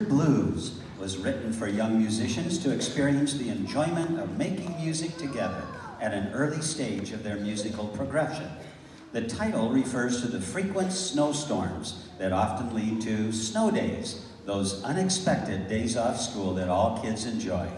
Blues was written for young musicians to experience the enjoyment of making music together at an early stage of their musical progression. The title refers to the frequent snowstorms that often lead to snow days, those unexpected days off school that all kids enjoy.